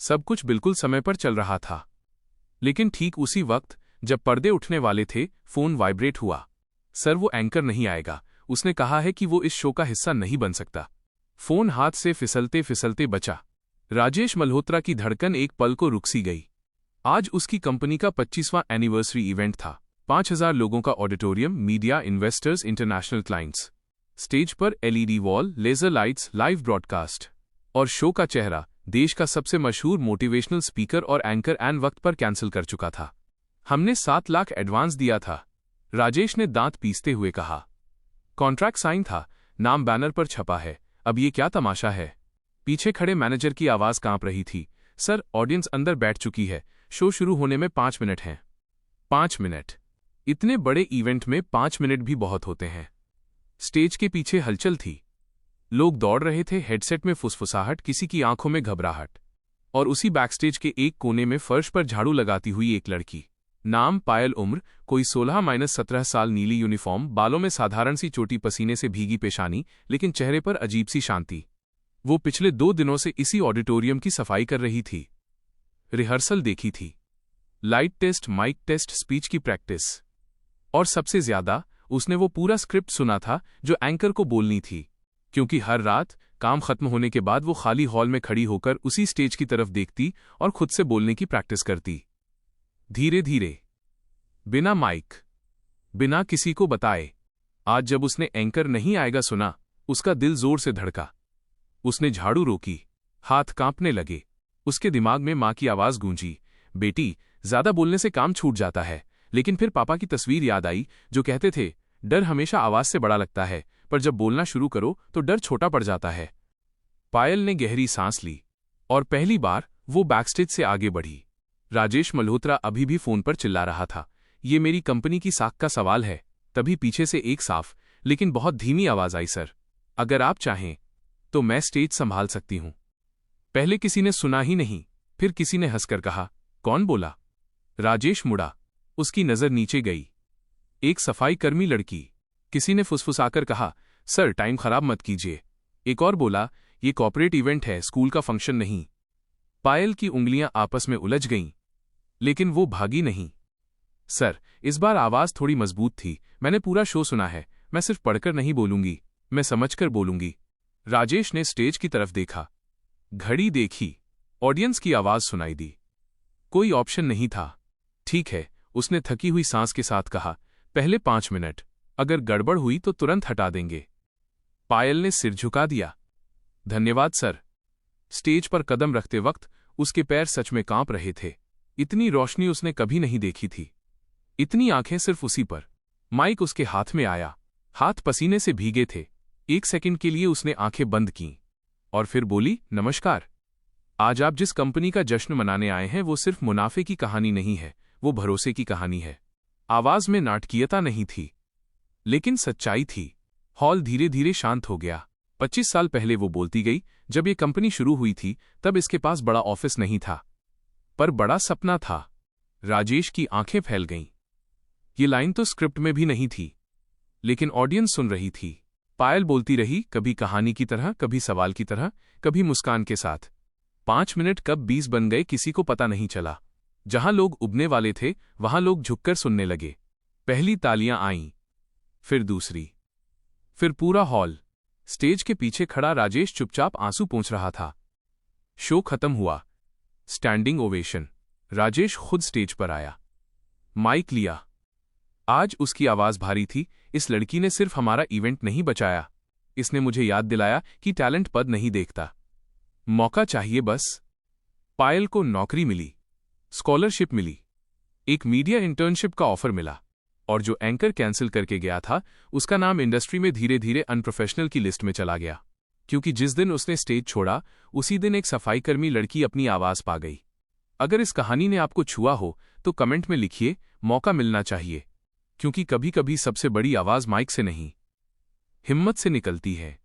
सब कुछ बिल्कुल समय पर चल रहा था। लेकिन ठीक उसी वक्त जब पर्दे उठने वाले थे, फोन वाइब्रेट हुआ। सर, वो एंकर नहीं आएगा। उसने कहा है कि वो इस शो का हिस्सा नहीं बन सकता। फोन हाथ से फिसलते फिसलते बचा। राजेश मल्होत्रा की धड़कन एक पल को रुक सी गई। आज उसकी कंपनी का 25वां एनिवर्सरी इवेंट था। 5000 लोगों का auditorium, media, investors, international clients. Stage पर LED wall, laser lights, live broadcast. और शो का चेहरा, देश का सबसे मशहूर मोटिवेशनल स्पीकर और एंकर एन वक्त पर कैंसिल कर चुका था। हमने 7 लाख एडवांस दिया था, राजेश ने दांत पीसते हुए कहा। कॉन्ट्रैक्ट साइन था, नाम बैनर पर छपा है। अब ये क्या तमाशा है? पीछे खड़े मैनेजर की आवाज कांप रही थी। सर, ऑडियंस अंदर बैठ चुकी है। शो शुरू होने में 5 मिनट हैं। 5 मिनट? इतने बड़े इवेंट में 5 मिनट भी बहुत होते हैं। स्टेज के पीछे हलचल थी। लोग दौड़ रहे थे, हेडसेट में फुसफुसाहट, किसी की आंखों में घबराहट। और उसी बैकस्टेज के एक कोने में फर्श पर झाड़ू लगाती हुई एक लड़की। नाम पायल, उम्र कोई 16-17 साल, नीली यूनिफॉर्म, बालों में साधारण सी चोटी, पसीने से भीगी पेशानी, लेकिन चेहरे पर अजीब सी शांति। वो पिछले 2 दिनों से इसी ऑडिटोरियम की सफाई कर रही थी। रिहर्सल देखी थी, light test, mike test, speech की प्रैक्टिस। और सबसे ज्यादा उसने वो पूरा स्क्रिप्ट सुना था जो एंकर को बोलनी थी, क्योंकि हर रात काम खत्म होने के बाद वो खाली हॉल में खड़ी होकर उसी स्टेज की तरफ देखती और खुद से बोलने की प्रैक्टिस करती। धीरे धीरे, बिना माइक, बिना किसी को बताए। आज जब उसने एंकर नहीं आएगा सुना, उसका दिल जोर से धड़का। उसने झाड़ू रोकी, हाथ कांपने लगे। उसके दिमाग में मां की आवाज गूंजी, बेटी, ज्यादा बोलने से काम छूट जाता है। लेकिन फिर पापा की तस्वीर याद आई जो कहते थे, डर हमेशा आवाज से बड़ा लगता है, पर जब बोलना शुरू करो तो डर छोटा पड़ जाता है। पायल ने गहरी सांस ली और पहली बार वो बैकस्टेज से आगे बढ़ी। राजेश मल्होत्रा अभी भी फोन पर चिल्ला रहा था, ये मेरी कंपनी की साख का सवाल है। तभी पीछे से एक साफ लेकिन बहुत धीमी आवाज आई, सर, अगर आप चाहें तो मैं स्टेज संभाल सकती हूं। पहले किसी ने सुना ही नहीं, फिर किसी ने हंसकर कहा, कौन बोला? राजेश मुड़ा, उसकी नजर नीचे गई। एक सफाई कर्मी लड़की। किसी ने फुसफुसाकर कहा, सर, टाइम खराब मत कीजिए। एक और बोला, ये कॉर्पोरेट इवेंट है, स्कूल का फंक्शन नहीं। पायल की उंगलियां आपस में उलझ गईं, लेकिन वो भागी नहीं। सर, इस बार आवाज थोड़ी मजबूत थी। मैंने पूरा शो सुना है। मैं सिर्फ पढ़कर नहीं बोलूंगी, मैं समझकर बोलूंगी। राजेश ने स्टेज की तरफ देखा, घड़ी देखी, ऑडियंस की आवाज सुनाई दी। कोई ऑप्शन नहीं था। ठीक है, उसने थकी हुई सांस के साथ कहा, पहले 5 मिनट, अगर गड़बड़ हुई तो तुरंत हटा देंगे। पायल ने सिर झुका दिया। धन्यवाद सर। स्टेज पर कदम रखते वक्त उसके पैर सच में कांप रहे थे। इतनी रोशनी उसने कभी नहीं देखी थी, इतनी आंखें सिर्फ उसी पर। माइक उसके हाथ में आया, हाथ पसीने से भीगे थे। 1 सेकंड के लिए उसने आंखें बंद कीं और फिर बोली, नमस्कार। आज आप जिस कंपनी का जश्न मनाने आए हैं वो सिर्फ मुनाफे की कहानी नहीं है, वो भरोसे की कहानी है। आवाज में नाटकीयता नहीं थी, लेकिन सच्चाई थी। हॉल धीरे धीरे शांत हो गया। 25 साल पहले वो बोलती गई, जब ये कंपनी शुरू हुई थी तब इसके पास बड़ा ऑफिस नहीं था, पर बड़ा सपना था। राजेश की आंखें फैल गईं। ये लाइन तो स्क्रिप्ट में भी नहीं थी, लेकिन ऑडियंस सुन रही थी। पायल बोलती रही, कभी कहानी की तरह, कभी सवाल की तरह, कभी मुस्कान के साथ। 5 मिनट कब 20 बन गए किसी को पता नहीं चला। जहां लोग उबने वाले थे वहां लोग झुककर सुनने लगे। पहली तालियां आईं, फिर दूसरी, फिर पूरा हॉल। स्टेज के पीछे खड़ा राजेश चुपचाप आंसू पोंछ रहा था। शो खत्म हुआ। Standing ovation. राजेश खुद स्टेज पर आया, माइक लिया। आज उसकी आवाज भारी थी, इस लड़की ने सिर्फ हमारा इवेंट नहीं बचाया, इसने मुझे याद दिलाया कि टैलेंट पद नहीं देखता, मौका चाहिए बस। पायल को नौकरी मिली, स्कॉलरशिप मिली, एक मीडिया इंटर्नशिप का ऑफर मिला, और जो एंकर कैंसिल करके गया था उसका नाम इंडस्ट्री में धीरे धीरे अनप्रोफेशनल की लिस्ट में चला गया। क्योंकि जिस दिन उसने स्टेज छोड़ा उसी दिन एक सफाईकर्मी लड़की अपनी आवाज पा गई। अगर इस कहानी ने आपको छुआ हो तो कमेंट में लिखिए, मौका मिलना चाहिए, क्योंकि कभी कभी सबसे बड़ी आवाज माइक से नहीं, हिम्मत से निकलती है।